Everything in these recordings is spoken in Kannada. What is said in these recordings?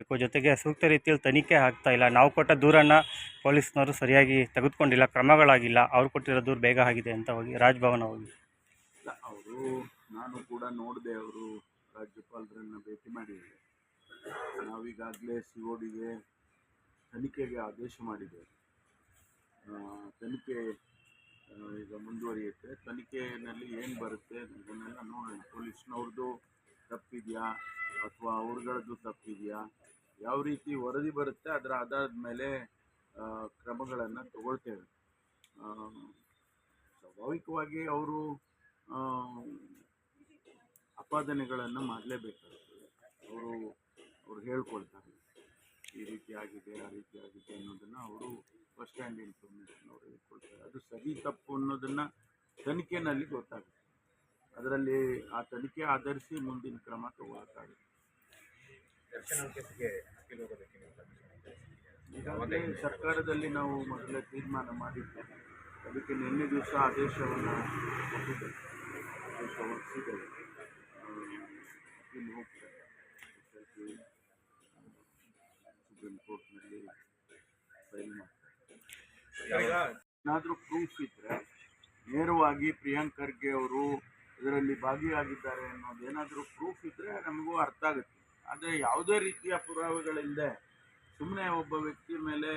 ಮಾಡಬೇಕು, ಜೊತೆಗೆ ಸೂಕ್ತ ರೀತಿಯಲ್ಲಿ ತನಿಖೆ ಆಗ್ತಾ ಇಲ್ಲ. ನಾವು ಕೊಟ್ಟ ದೂರನ್ನು ಪೊಲೀಸ್ನವರು ಸರಿಯಾಗಿ ತೆಗೆದುಕೊಂಡಿಲ್ಲ, ಕ್ರಮಗಳಾಗಿಲ್ಲ. ಅವ್ರು ಕೊಟ್ಟಿರೋ ದೂರು ಬೇಗ ಆಗಿದೆ ಅಂತ ಹೋಗಿ ರಾಜ್ಭವನ ಹೋಗಿ ಅವರು ನಾನು ಕೂಡ ನೋಡಿದೆ. ಅವರು ರಾಜ್ಯಪಾಲರನ್ನು ಭೇಟಿ ಮಾಡಿದ್ದಾರೆ. ನಾವೀಗಾಗಲೇ CODಗೆ ತನಿಖೆಗೆ ಆದೇಶ ಮಾಡಿದ್ದೇವೆ. ತನಿಖೆ ಈಗ ಮುಂದುವರಿಯುತ್ತೆ. ತನಿಖೆಯಲ್ಲಿ ಏನು ಬರುತ್ತೆ ಅದನ್ನೆಲ್ಲ ನೋಡೋಣ. ಪೊಲೀಸ್ನವ್ರದ್ದು ತಪ್ಪಿದೆಯಾ ಅಥವಾ ಅವ್ರಗಳದ್ದು ತಪ್ಪಿದೆಯಾ, ಯಾವ ರೀತಿ ವರದಿ ಬರುತ್ತೆ ಅದರ ಆಧಾರದ ಮೇಲೆ ಕ್ರಮಗಳನ್ನು ತಗೊಳ್ತೇವೆ. ಸ್ವಾಭಾವಿಕವಾಗಿ ಅವರು ಆಪಾದನೆಗಳನ್ನು ಮಾಡಲೇಬೇಕಾಗ್ತದೆ. ಅವರು ಹೇಳ್ಕೊಳ್ತಾರೆ ಈ ರೀತಿ ಆಗಿದೆ ಆ ರೀತಿ ಆಗಿದೆ ಅನ್ನೋದನ್ನು. ಅವರು ಫಸ್ಟ್ ಹ್ಯಾಂಡ್ ಇನ್ಫಾರ್ಮೇಷನ್ ಅವರು ಹೇಳ್ಕೊಳ್ತಾರೆ. ಅದು ಸರಿ ತಪ್ಪು ಅನ್ನೋದನ್ನು ತನಿಖೆಯಲ್ಲಿ ಗೊತ್ತಾಗುತ್ತೆ. ಅದರಲ್ಲಿ ಆ ತನಿಖೆ ಆಧರಿಸಿ ಮುಂದಿನ ಕ್ರಮ ತಗೊಳ್ಳೋಕ್ಕಾಗುತ್ತೆ. ಈಗಾಗಲೇ ಸರ್ಕಾರದಲ್ಲಿ ನಾವು ಮೊದಲೇ ತೀರ್ಮಾನ ಮಾಡಿದ್ದೇವೆ. ಅದಕ್ಕೆ ನಿನ್ನೆ ದಿವಸ ಆದೇಶವನ್ನು ಕೊಟ್ಟಿದ್ದೇವೆ, ಆದೇಶ ಹೊರಡಿಸಿದ್ದೇವೆ. ಇಲ್ಲಿ ಹೋಗ್ತಾರೆ ಸುಪ್ರೀಂ ಕೋರ್ಟ್ನಲ್ಲಿ ಫೈಲ್ ಮಾಡ್ತಾರೆ. ಏನಾದರೂ ಪ್ರೂಫ್ ಇದ್ದರೆ ನೇರವಾಗಿ ಪ್ರಿಯಾಂಕ್ ಖರ್ಗೆ ಅವರು ಇದರಲ್ಲಿ ಭಾಗಿಯಾಗಿದ್ದಾರೆ ಅನ್ನೋದೇನಾದರೂ ಪ್ರೂಫ್ ಇದ್ದರೆ ನಮಗೂ ಅರ್ಥ ಆಗುತ್ತೆ. ಆದರೆ ಯಾವುದೇ ರೀತಿಯ ಪುರಾವೆಗಳಿಲ್ಲದೆ ಸುಮ್ಮನೆ ಒಬ್ಬ ವ್ಯಕ್ತಿ ಮೇಲೆ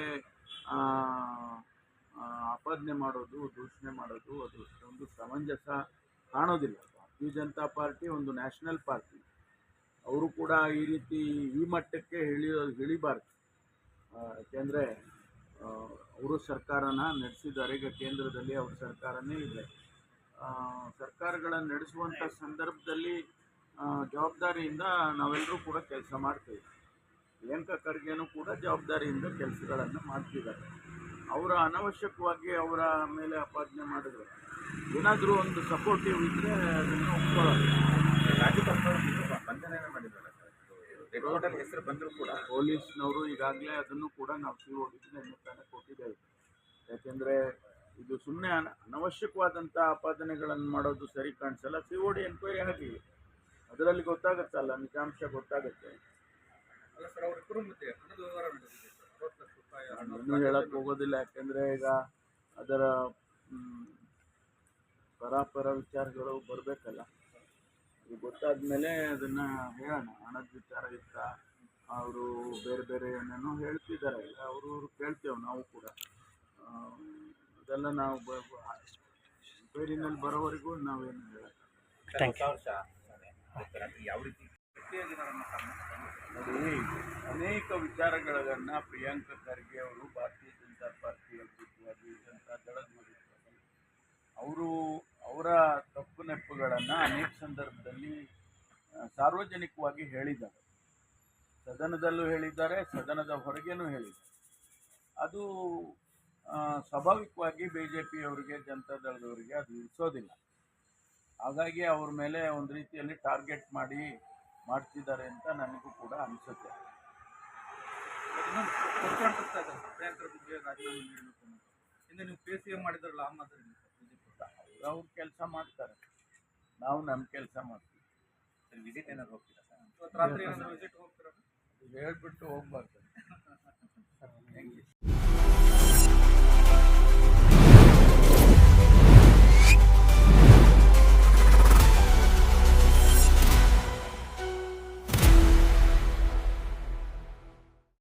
ಆಪಾದನೆ ಮಾಡೋದು, ದೂಷಣೆ ಮಾಡೋದು, ಅದು ಅಷ್ಟೊಂದು ಸಮಂಜಸ ಕಾಣೋದಿಲ್ಲ. ಭಾರತೀಯ ಜನತಾ ಪಾರ್ಟಿ ಒಂದು ನ್ಯಾಷನಲ್ ಪಾರ್ಟಿ. ಅವರು ಕೂಡ ಈ ರೀತಿ ಈ ಮಟ್ಟಕ್ಕೆ ಇಳಿಬಾರ್ದು. ಯಾಕೆಂದರೆ ಅವರು ಸರ್ಕಾರನ ನಡೆಸಿದ್ದಾರೆ. ಈಗ ಕೇಂದ್ರದಲ್ಲಿ ಅವ್ರ ಸರ್ಕಾರನೇ ಇದೆ. ಸರ್ಕಾರಗಳನ್ನು ನಡೆಸುವಂಥ ಸಂದರ್ಭದಲ್ಲಿ ಜವಾಬ್ದಾರಿಯಿಂದ ನಾವೆಲ್ಲರೂ ಕೂಡ ಕೆಲಸ ಮಾಡ್ತೇವೆ. ಪ್ರಿಯಾಂಕ ಖರ್ಗೆನೂ ಕೂಡ ಜವಾಬ್ದಾರಿಯಿಂದ ಕೆಲಸಗಳನ್ನು ಮಾಡ್ತಿದ್ದಾರೆ. ಅವರ ಅನವಶ್ಯಕವಾಗಿ ಅವರ ಮೇಲೆ ಆಪಾದನೆ ಮಾಡಿದ್ರೆ ಏನಾದರೂ ಒಂದು ಸಪೋರ್ಟಿವ್ ಇದ್ದರೆ ಅದನ್ನು ಒಪ್ಕೊಳ್ಳೋದು. ಬಂಧನ ಮಾಡಿದ್ದಾರೆ ರಿಪೋರ್ಟಲ್ಲಿ ಹೆಸರು ಬಂದರೂ ಕೂಡ ಪೊಲೀಸ್ನವರು ಈಗಾಗಲೇ ಅದನ್ನು ಕೂಡ ನಾವು CODಗೆ ನೆನ್ನೆ ಕೊಟ್ಟಿದ್ದೇವೆ. ಯಾಕೆಂದರೆ ಇದು ಸುಮ್ಮನೆ ಅನವಶ್ಯಕವಾದಂಥ ಆಪಾದನೆಗಳನ್ನು ಮಾಡೋದು ಸರಿ ಕಾಣಿಸಲ್ಲ. COD ಎನ್ಕ್ವೈರಿ ಆಗಲಿ, ಅದರಲ್ಲಿ ಗೊತ್ತಾಗುತ್ತಲ್ಲ, ನಿಜಾಂಶ ಗೊತ್ತಾಗುತ್ತೆ. ಇನ್ನೂ ಹೇಳಕ್ಕೆ ಹೋಗೋದಿಲ್ಲ. ಯಾಕೆಂದರೆ ಈಗ ಅದರ ಪರಾಪರ ವಿಚಾರಗಳು ಬರಬೇಕಲ್ಲ. ಇದು ಗೊತ್ತಾದ ಮೇಲೆ ಅದನ್ನು ಹೇಳೋಣ. ಹಣದ ವಿಚಾರ ಇತ್ತ, ಅವರು ಬೇರೆ ಬೇರೆ ಏನೇನೋ ಹೇಳ್ತಿದ್ದಾರೆ. ಅವರು ಕೇಳ್ತೇವೆ ನಾವು ಕೂಡ. ಅದೆಲ್ಲ ನಾವು ಎನ್ಕ್ವೈರಿನಲ್ಲಿ ಬರೋವರೆಗೂ ನಾವೇನು ಹೇಳೋಣ. ಯಾವ ರೀತಿ ನೋಡಿ, ಅನೇಕ ವಿಚಾರಗಳನ್ನು ಪ್ರಿಯಾಂಕ ಖರ್ಗೆ ಅವರು ಭಾರತೀಯ ಜನತಾ ಪಾರ್ಟಿ ಅಭ್ಯರ್ಥಿಯಾಗಿ ಜನತಾ ದಳದ ಮಾಡಿರ್ತಾರೆ. ಅವರ ತಪ್ಪು ನೆಪ್ಪುಗಳನ್ನು ಅನೇಕ ಸಂದರ್ಭದಲ್ಲಿ ಸಾರ್ವಜನಿಕವಾಗಿ ಹೇಳಿದ್ದಾರೆ. ಸದನದಲ್ಲೂ ಹೇಳಿದ್ದಾರೆ, ಸದನದ ಹೊರಗೇನೂ ಹೇಳಿದ್ದಾರೆ. ಅದು ಸ್ವಾಭಾವಿಕವಾಗಿ BJP ಅವರಿಗೆ, ಜನತಾ ದಳದವರಿಗೆ ಅದು ಇರಿಸೋದಿಲ್ಲ. ಹಾಗಾಗಿ ಅವ್ರ ಮೇಲೆ ಒಂದು ರೀತಿಯಲ್ಲಿ ಟಾರ್ಗೆಟ್ ಮಾಡ್ತಿದ್ದಾರೆ ಅಂತ ನನಗೂ ಕೂಡ ಅನಿಸುತ್ತೆ. ಇನ್ನು ನೀವು PCM ಮಾಡಿದ್ರಲ್ಲ, ಆಮ್ ಆದ್ಮಿ ಅವ್ರು ಕೆಲಸ ಮಾಡ್ತಾರೆ, ನಾವು ನಮ್ಮ ಕೆಲಸ ಮಾಡ್ತೀವಿ. ವಿಸಿಟ್ ಏನಾದ್ರು ಹೋಗ್ತೀರಾ ಸರ್? ರಾತ್ರಿ ಏನಾದರೂ ವಿಸಿಟ್ ಹೋಗ್ತೀರಾ? ಹೇಳ್ಬಿಟ್ಟು ಹೋಗ್ಬಾರ್ದು.